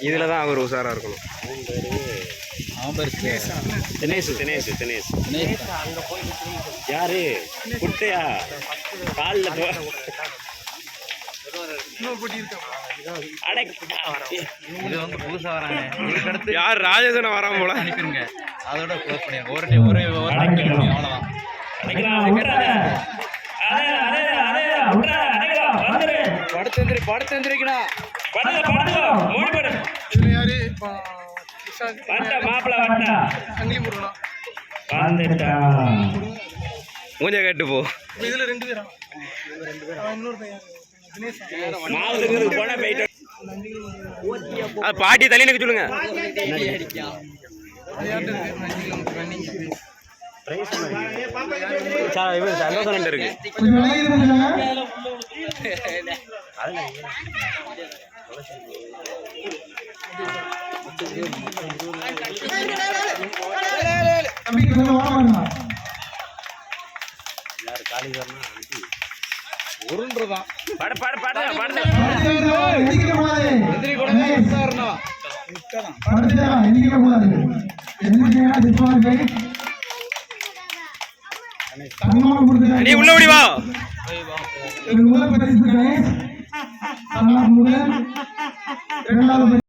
இதுலதான் அவர் உஷாரா இருக்கணும். தினேஷ் தினேஷ் தினேஷ் யாரு குட்டையா காலில் யார் ராஜேசனை வராம போல அனுப்பிடுங்க. அதோட க்ளோஸ் பண்ணிடுங்க. மூஞ்ச கேட்டு போ. இதுல 2 பேரா? இன்னொரு பையன் பாட்டி தள்ளி நிக்க சொல்லுங்க. சந்தோஷம் இருக்கு. உருண்டுதான் பட பட பட பட எந்திரிக்க கூடாது. எந்திரிக்க கூடாது. படுடா எந்திரிக்க கூடாது. எந்திரிக்கனா டிஸ்குவாலிஃபை. தங்கமான கொடுத்துடா. நீ உள்ள ஓடி வா. முதல் பரிசு கணேஷ். முதல் இரண்டாவது